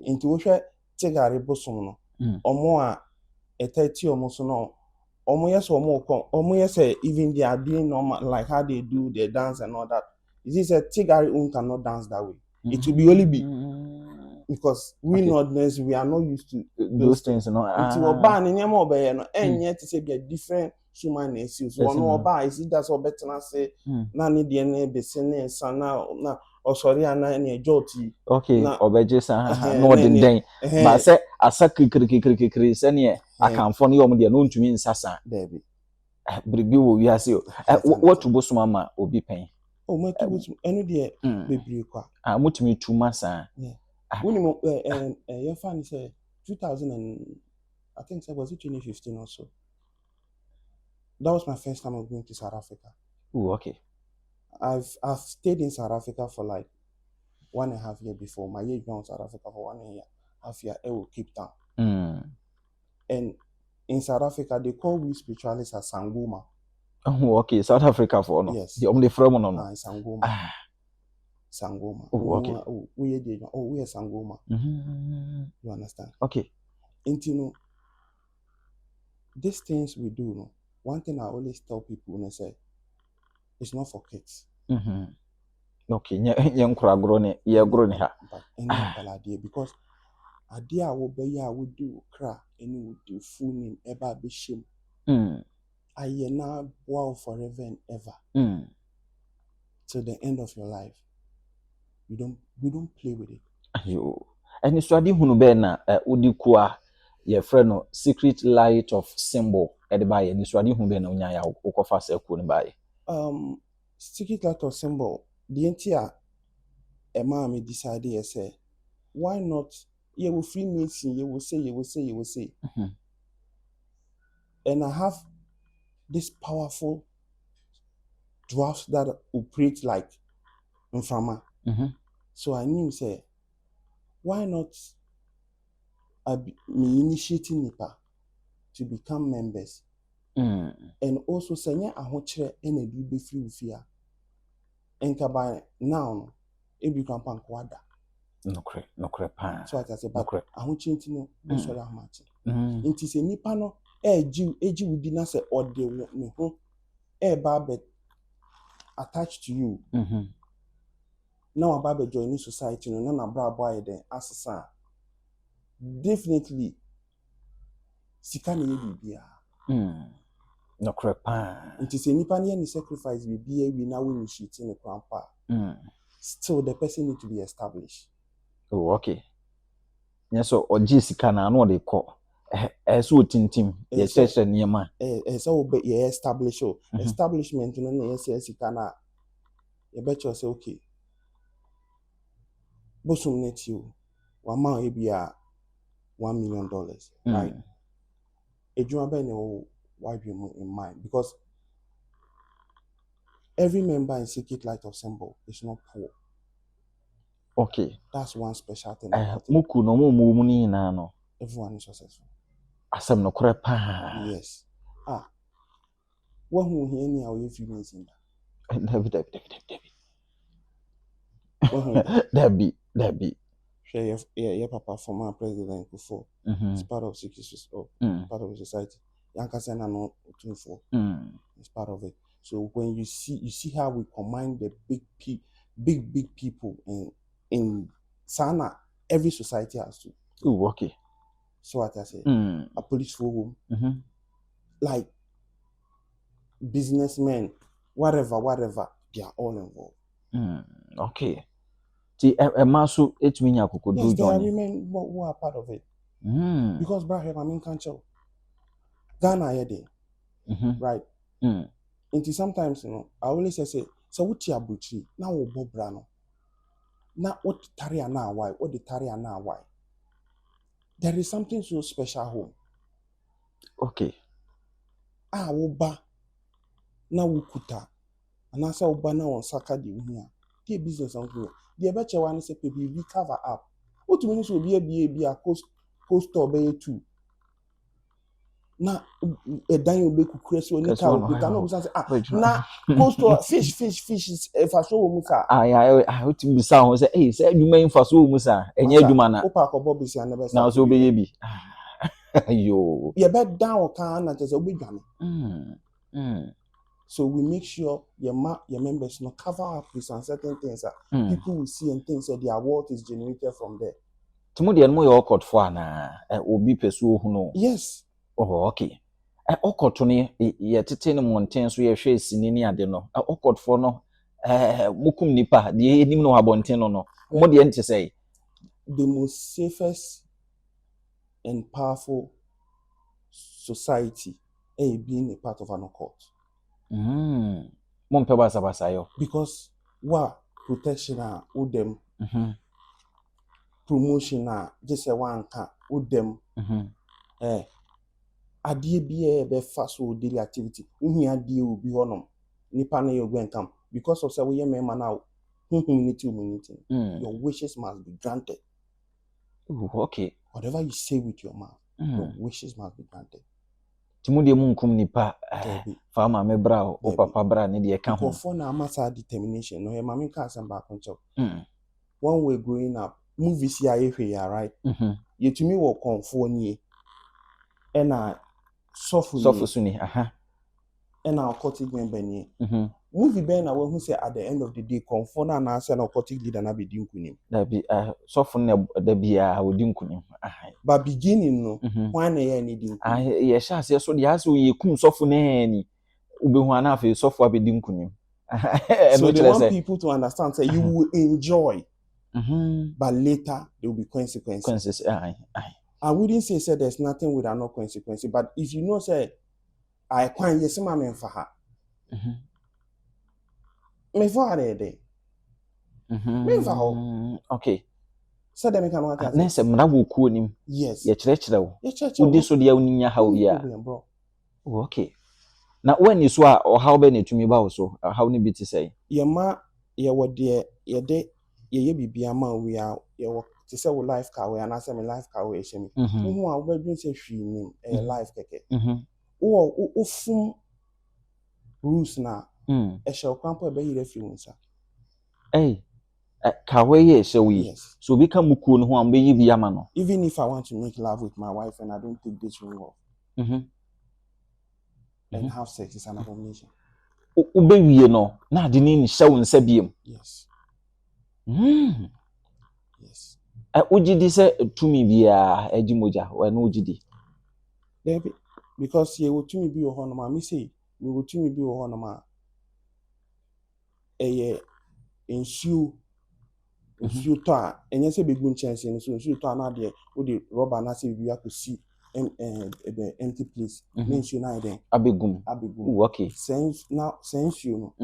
S1: Inti wo hwe tigare bosom no. Omo a etati omo so no. Omo yes omo kon. Omo yes even they are doing normal like how they do their dance and all that. It is a tigare own cannot dance that way. It will be only be because we Northerners we are not used to
S2: those things, no.
S1: Until oba ni nyama obeye no enye to say be a different human issues. So no oba is it that's better na say na ni de na be se na na osori ana na ejoti.
S2: Okay, obeje sa no den ba se asa kikiri se ne akanfo ne yom de no ntumi nsasa.
S1: Debi.
S2: Bribi wo wi ase o. What to bosom ama obi pen.
S1: Oh, my two any day baby kwa.
S2: Mutumi tuma sa.
S1: Yeah. When your fan say 2000 and I think it was 2015 or so. That was my first time of going to South Africa.
S2: Oh, okay.
S1: I've stayed in South Africa for like 1.5 years before. My year in South Africa for 1.5 years. I will Cape Town. And in South Africa, they call we spiritualists as Sangoma.
S2: Oh, okay. South Africa for no.
S1: Yes.
S2: The only from no.
S1: Sangoma. Sangoma.
S2: Oh, okay.
S1: We are Sangoma. You understand?
S2: Okay.
S1: And you know, these things we do, no, one thing I always tell people when I say, it's not for kids.
S2: Okay. Young grown ha.
S1: But any idea because idea will be I would do cra and would do full name ever be shame. I now wow forever and ever. Till the end of your life. We don't play with it.
S2: Ayo. And so adi hunu be na odi kwa ye friend no secret light of symbol e de baye ni so adi hunu be na onya ya ukofa se ku ni baye.
S1: Secret light of symbol the entire me decided say why not you will free meeting you will say and I have this powerful dwarfs that operate like inframa. So I knew say why not me initiating Nipa to become members and also say yeah ahochre and edu be free ufia and by now e be kan pan kwada
S2: no kre pa
S1: so I say but ahochre ntino do sorry ahmachi nti se nipa no eji wudi na say ode ne ho e ba be attached to you now about the joining society no na bra boy den asesa definitely sika na bibia
S2: no crepa
S1: nti se nipa na any sacrifice bibia we na we shit in the grandpa still the person need to be established.
S2: Oh, okay. Yes, so oji sika na no dey call so tintim ye church niema
S1: so be ye establish establishment no na yes sika na ye bet you say okay bosom net you one man e bia $1 million right adwuma bɛn na ɛwɔ w'adwene mu in mind, because every member in Secret Light of Symbol is not poor.
S2: Okay.
S1: That's one special thing about it.
S2: Muku no mu ni na no.
S1: Everyone is successful.
S2: Asem no kore pa.
S1: Yes. When who hear me, I will few minutes in
S2: that. Debbie.
S1: Yeah, Papa, former president before. It's part of Secret part of the society. Yankasa na no 24. It's part of it. So when you see how we combine the big people in Sana, every society has to.
S2: Oh, okay.
S1: So what I say, a police forum, like businessmen, whatever, they are all involved.
S2: Okay. See, a masu it mean yakuko do.
S1: Yes, there are women who are part of it. Because Brahim, I mean, can't you? Ghana here there, right? Until sometimes, I always say, so what you butchery now, Bob Brano. Now what Taria now why? What the Taria now why? There is something so special home.
S2: Okay.
S1: Oba na wukuta. And asa oba na on saka di here. The business on here. The better one is a we cover up. What means will be a cost or bay too. Na a dime be could create so we cannot say na cost fish is if I show musa.
S2: I would be sound say, hey, say you mean for so musa and you mana.
S1: Opa ko Bobby say never
S2: now so baby. Yo.
S1: You bet down or can as a big gun. So we make sure your members not cover up with some certain things that people will see and think that their wealth is generated from there.
S2: Tomorrow and more awkward for na will be pursue who know.
S1: Yes.
S2: Oh, okay. Awkward to me, ye titane mountain so ye face in any other no. Awkward for no. Mukum nipa, the enemy no abontin no. What the end to say?
S1: The most safest and powerful society being a part of an occult. Because protection with them, promotion just a one can with them. Adie be fast with daily activity. Here adie will be on nipa na you go and come because of say we member now. Your wishes must be granted.
S2: Okay.
S1: Whatever you say with your mouth, your wishes must be granted.
S2: Timudi munkum nipa farmer me bra o papa bra ne de ka ho.
S1: For na amasa determination. No, my mama can send back on chop. When we're growing up, movies here, right? You to me will come for ni. And I suffer
S2: suni,
S1: and I'll cut it when movie ben I will say at the end of the day, conform and answer no cut it leader na be dinkunim.
S2: That be suffer the bia wo dinkunim.
S1: But beginning no, why na ye need
S2: ye sha se so dia so ye kum suffer na ni. Ubehu ana afi suffer be dinkunim.
S1: So they want people to understand say you will enjoy. But later there will be consequences. I wouldn't say there's nothing without no consequence, but if you know say I can't yes my men for her. Me for her day. Me for her.
S2: Okay.
S1: So them can what
S2: na se mra wo ku onim.
S1: Yes.
S2: Ye kire wo. Udi so dia uninya hawo bia. Okay. Na when you so or how be na tumi ba wo so how ni bi ti say.
S1: Ye ma ye wo de ye de ye bibia ma we are ye wo to say we life car we and I say me life car we shemi. Who a we say hwi nim life keke. O fum rules na e shall kwampo be yire fi wonsa.
S2: Kawe ye so we. So we can muku no ho am be yi bia ma no.
S1: Even if I want to make love with my wife and I don't take this ring off. And have sex is an abomination.
S2: Ubewie no na ade ni hye wo nsa biem.
S1: Yes. Yes.
S2: Ujidi se tumi bia ejimoja we no ujidi.
S1: Because ye will tumi bi ho no ma me say we will tumi bi ho no ma ensure to a enye se begun chance no so ensure to na de wo de rubber na se bi akosi the empty place ensure na den
S2: abegum. Okay.
S1: Sense you no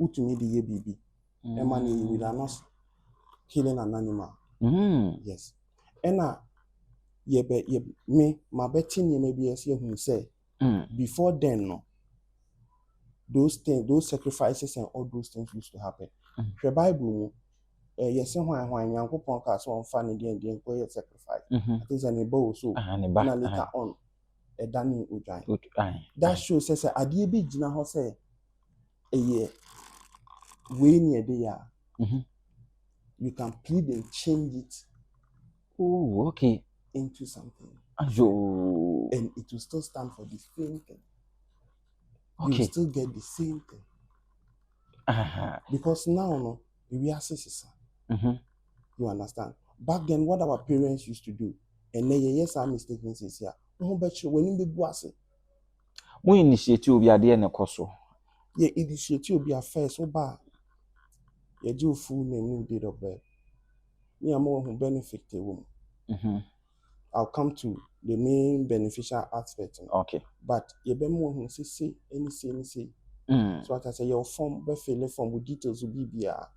S1: utumi de ye bibi e man we are not killing an animal. Yes. And me my betting you maybe as you say before then no those sacrifices and all those things used to happen. The Bible yes when Yankopon cast on funny the sacrifice. I think it's an ebo so and later on a Danny Ujain. That shows says a dear big Jina Hose a year way near the you can plead and change it into something. And it will still stand for the same thing. You will still get the same thing. Because now no we are you understand? Back then what our parents used to do, and then yes our mistakes is here. No bet you when you be bossy.
S2: Mo initiate obi ade na koso.
S1: Yeah, initiate obi affair so bad. You do full name date of birth. Me am who benefit the woman. I'll come to the main beneficial aspect.
S2: Okay.
S1: But you be more who say any. So I say your form be fill form with details will be there.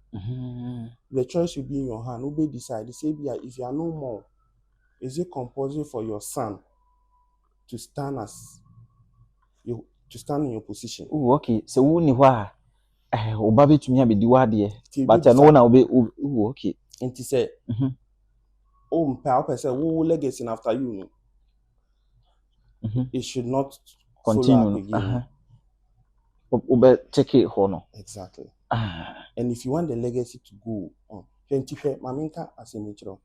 S1: The choice will be in your hand. Who be decide? Say if you are no more, is it compulsory for your son to stand in your position?
S2: Oh, okay. So who ni hwa oba betumi abedi wade but no na obe okay.
S1: Enti say mpa person who legacy after you it should not
S2: continue
S1: again.
S2: Obe check it hono.
S1: Exactly. And if you want the legacy to go on, Maminka as a natural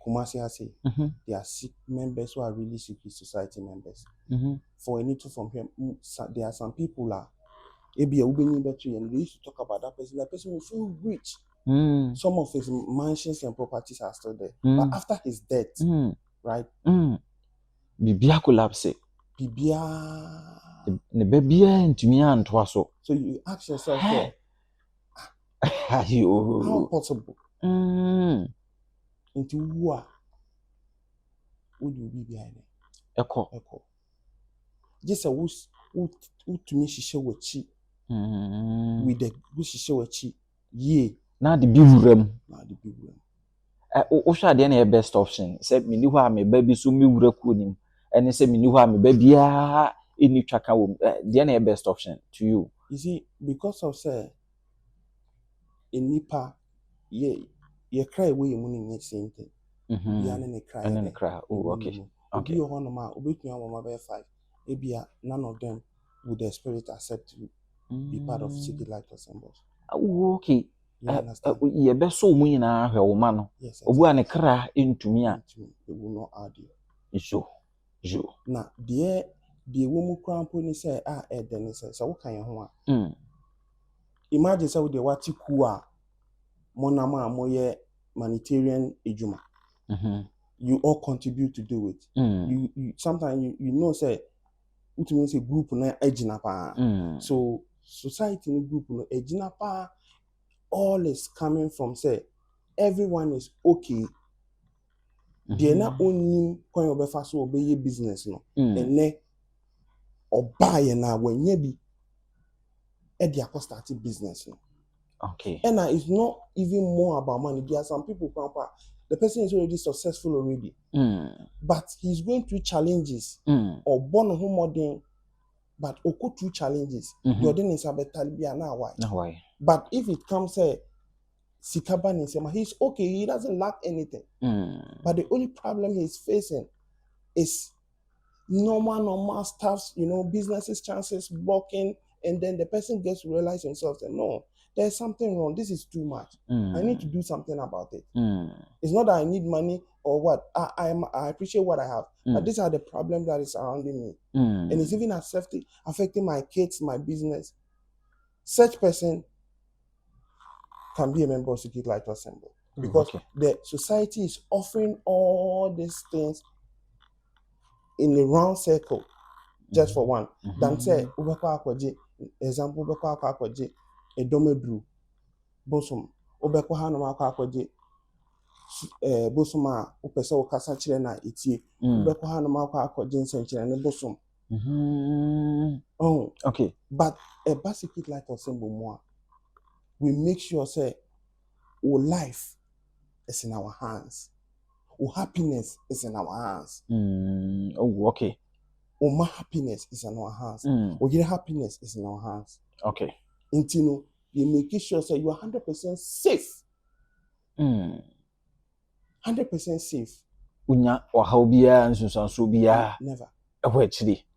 S1: Kumasi has say they are sick members who are really secret society members. For any two from here, there are some people and they used to talk about that person. That person will feel rich. Some of his mansions and properties are still there. But after his death, right?
S2: Bibia collapse.
S1: Bibia.
S2: Ne bebia ntumi antwa so.
S1: So you ask yourself, how possible? Into who would you be behind it?
S2: Echo.
S1: Just a who to me she show with chi. With the who she show with chi. Ye.
S2: Na the biwurem.
S1: O
S2: sha de na best option. Say me ni hwa me baby so me wura ku nim. Ene say me ni hwa me babia any twaka wo. De na best option to you.
S1: You see, because of say in nipa ye cry way you money same thing.
S2: Cry. Oh, okay.
S1: Okay. You want ma obetua 5. None of them would the spirit accept to be part of secret light assemblies.
S2: Oh, okay. Ye be so mu nyina hwe wo ma no. Obu an kra ntumi a.
S1: They will not add you.
S2: Jo.
S1: Na the woman crampo ni say then say so what can ho a. Imagine say we dey wati ku a monama moye humanitarian ejuma. You all contribute to do it. You sometimes you know say what means a group na ejina pa. So society in group no ejina pa all is coming from say everyone is okay. They na only kwan obefa so obeye business no. Ene obaye na wenye bi e dey start business no.
S2: Okay.
S1: And it's not even more about money. There are some people the person is already successful already. But he's going through challenges or born home modern but oko through challenges. The other is why. But if it comes Sikaba he's okay, he doesn't lack anything. But the only problem he's facing is normal stuff, businesses chances blocking, and then the person gets to realize himself that no, there's something wrong. This is too much. I need to do something about it. It's not that I need money or what. I appreciate what I have, but these are the problems that is surrounding me, and it's even affecting my kids, my business. Such person can be a member of Secret Light Assembly because the society is offering all these things in a round circle, just for one. Then say, example, a domedru, bosom, Obekoha no Makwaje, Bosoma, Upeso Casachena, iti, Obekoha no Makwaje, and a bosom. Oh,
S2: okay.
S1: But a basic light assembly more. We make sure say our life is in our hands. Our happiness is in our hands.
S2: Oh, okay.
S1: Our happiness is in our hands. Our happiness is in our hands.
S2: Okay.
S1: Until you make sure that you are 100% safe. 100% safe.
S2: Unya wahaubiya nsusansubiya.
S1: Never.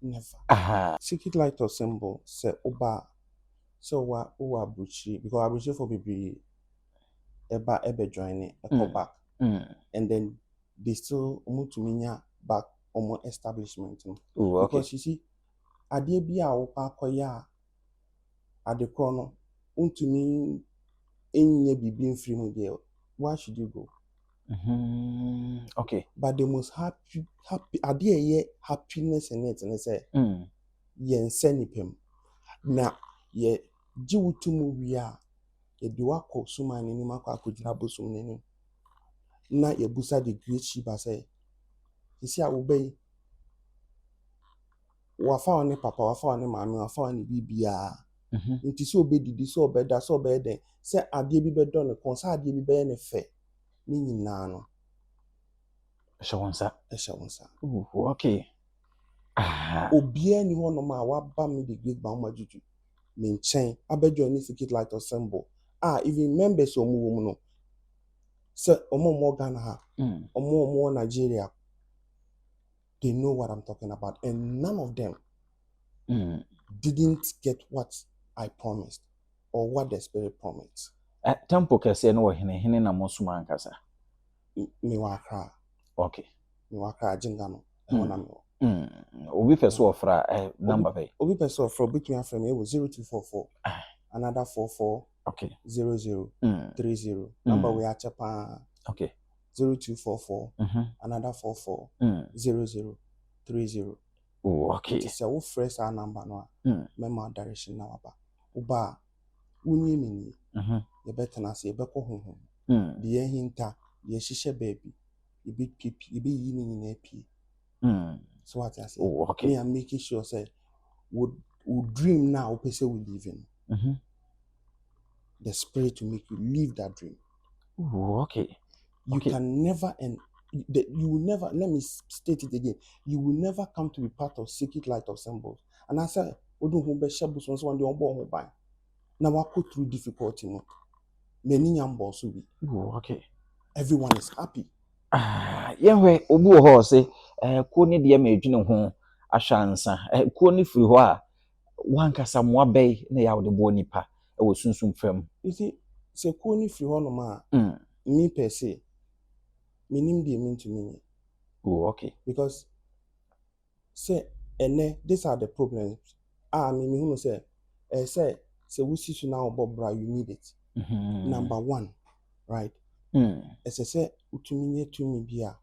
S2: Never.
S1: Secret light or symbol say oba. So wa bruchi because bruchi for baby ebe join it, come back. And then they still want to minya back on more establishment.
S2: Okay.
S1: Because you see, ade bi a opa koya ade krono untumi enye bibi mfiri mu de, why should you go?
S2: Okay.
S1: But the most happy ade happiness in it and say yen senipem na ye jiwutumu wia ye diwako suma ni mako akujira bosum nenu na ye busa the great shiba say isi awobei wafa one papa wafa one mama wafa one bibia nti so obedidi so obeda so obeden se ade bi bedo ne kon sa ade bi be ne fe ni nyina no
S2: Shawonsa. Okay.
S1: Obia ni hono ma waba me the great ba ma juju me nchen abejo ni secret light or symbol even members omu no se omo Ghana ha omo Nigeria, they know what I'm talking about, and none of them didn't get what I promised or what the spirit promised.
S2: Tempo kese no hene na mosuma ankasa.
S1: Me wa Ac.cra.
S2: Okay.
S1: Me wa Ac.cra jingano e wona me.
S2: Obi person ofra number pay.
S1: Obi person ofra between aframe e 0244 another 44
S2: okay
S1: 0030 number we achapa.
S2: Okay.
S1: 0244 another 44 0030.
S2: Okay.
S1: It is a fresh number no memo direction na waba. Uba unyi mini ye better na say ye beko honhom. The ye hinta ye hihye baby. You be pipi, you be yini na pi. So what I say?
S2: Okay.
S1: Me am making sure say would dream now person we live in. The spirit to make you live that dream.
S2: Okay.
S1: You can never you will never, let me state it again, you will never come to be part of secret light of symbols. And I said, Odu humbe shabu so one day on board by. Now I go through difficulty. Many young boss will be.
S2: Okay.
S1: Everyone is happy.
S2: Yehwe obu ho se ko ni de ma edwene ho ahwansa ko ni firi ho a wankasa mo abai na ya de bo nipa e wo sunsum fam.
S1: You see, se ko ni firi ho no ma me per se meaning they mean to me.
S2: Okay.
S1: Because say these are the problems. Me who say we see you now Bobra, you need it. Number one, right? As I say utuminye tumi bia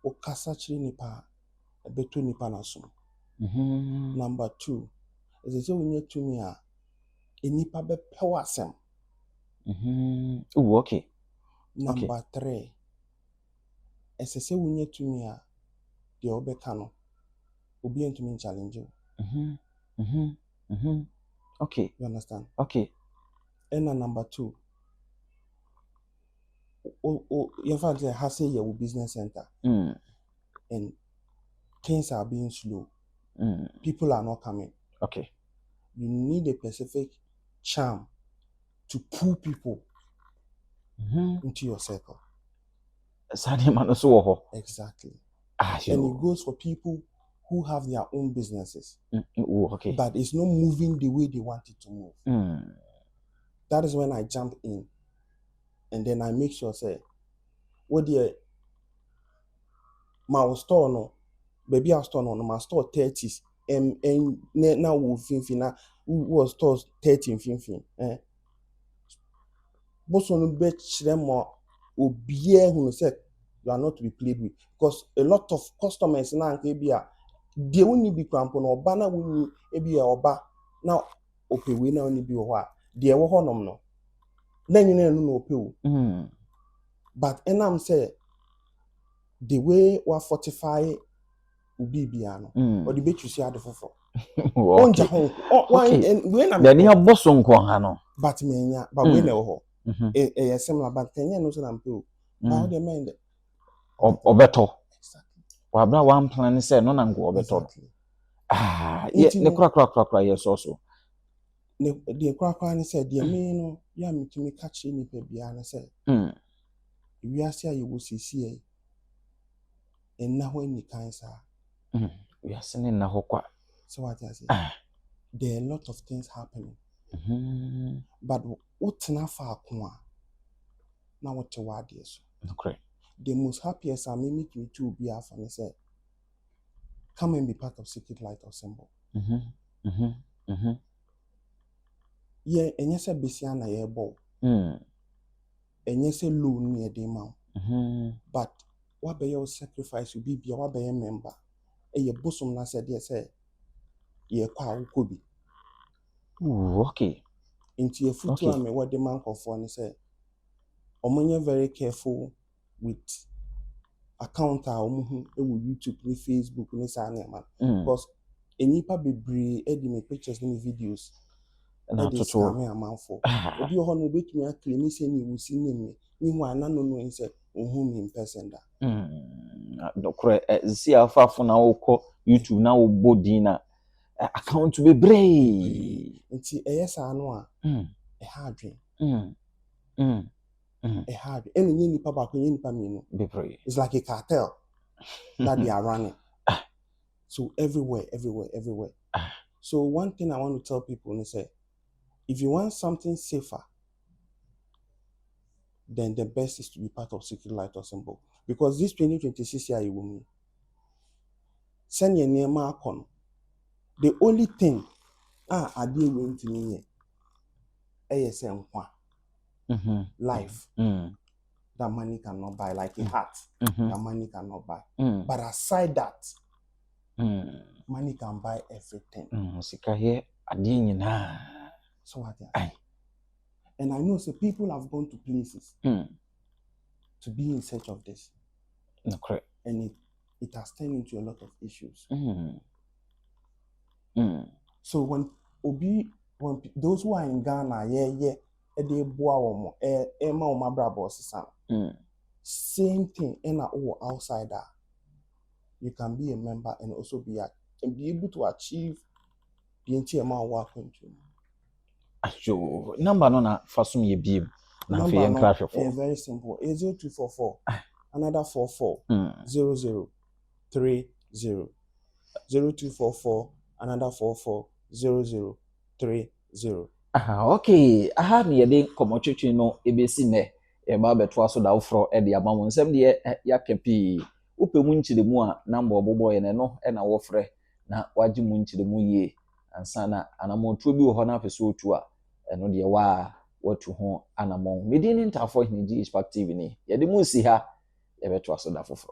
S1: o kasa chiri nipa beto nipa na so. Number two, as I say unye tumi a nipa be pewasem.
S2: Okay.
S1: Number three, as I say unye tumi a de obeka no obi entumi challenge you.
S2: Okay.
S1: You understand?
S2: Okay.
S1: And number two, in fact, I say your business center, and things are being slow. People are not coming.
S2: Okay.
S1: You need a specific charm to pull people into your circle. Exactly. And it goes for people who have their own businesses.
S2: Okay.
S1: But it's not moving the way they want it to move. That is when I jump in. And then I make sure, say, what the my store no, baby our store no, my store 30s, and now we finfina, was stores 30 finfin. But on bet them more obie who said you are not to be played with, because a lot of customers now can be they only be crampon or banner will be a ba now okay we now only be what they were honum no. Then you know pay. But I'm say the way we fortify ubibiano or the bet you see the fofo.
S2: Okay. Then you have boss on Kwangano.
S1: But me but we know similar but Kenya no so am pay. But how they mind
S2: obeto
S1: Exactly.
S2: wabra one plan say no na ngo obeto
S1: Exactly.
S2: ye ne kra yes also
S1: The cracker said, "Dear me, no, ya me to me catch any baby." And I said, "We are say you will see, and now when you can, sir."
S2: We are sending na hokwa.
S1: So what I say? There are a lot of things happening. But what's not far kuma? Now what you want this?
S2: Okay.
S1: The most happiest I meet me to be after and say, "Come and be part of Secret Light of Symbol." Yeah, and yes, a bisiana ye ball. And yes, a loan near the amount. But what by your sacrifice will be what by a member? A ye bosom na said, yes, ye kwa ukobi.
S2: Okay.
S1: Into your foot to me what the man conform and say, Omonye very careful with account YouTube, ni Facebook, ni man. Because any be brave, me pictures, ni videos.
S2: Na
S1: This coming amount for. Obi ohon wait me claim say ni will see me. Meanwhile, no in say in person that.
S2: Dokre see afafo na wokọ YouTube na wo body na account be brave.
S1: Nti yes ano a e hard dream. E hard. Any nipa ba ko nipa minu.
S2: Be brave.
S1: It's like a cartel that they are running. So everywhere. So one thing I want to tell people is say, if you want something safer, then the best is to be part of Secret Light of Symbol. Because this 2026 year you will mean. Send your name on. The only thing I deal with to me ASM life that money cannot buy, like a heart that money cannot buy. But aside that, money can buy everything.
S2: Sika here ade nyina.
S1: So what? And I know people have gone to places to be in search of this.
S2: Okay.
S1: And it has turned into a lot of issues. So when those who are in Ghana, they boa same thing in our outsider. You can be a member and also be able to achieve the entire amount work into.
S2: Ayo, number no na fasum ye biem. Na fe yen crash for.
S1: Very simple. 0244 another 44 0030 0244 another 44 0030.
S2: Okay. Aha me ye de komotwetwe no ebesi ne. E ba beto aso da wofro e de ama mo nsem de ya kapi. Upemu nchiremu a number obobo ye ne no e na wofre na waji mu nchiremu ye ansa na anamontuo bi wo ho na apeso otu a eno de wa watu ho anamon medini ntafo hini GH Pack TV ni ye de mu si ha ye beto aso da foforo.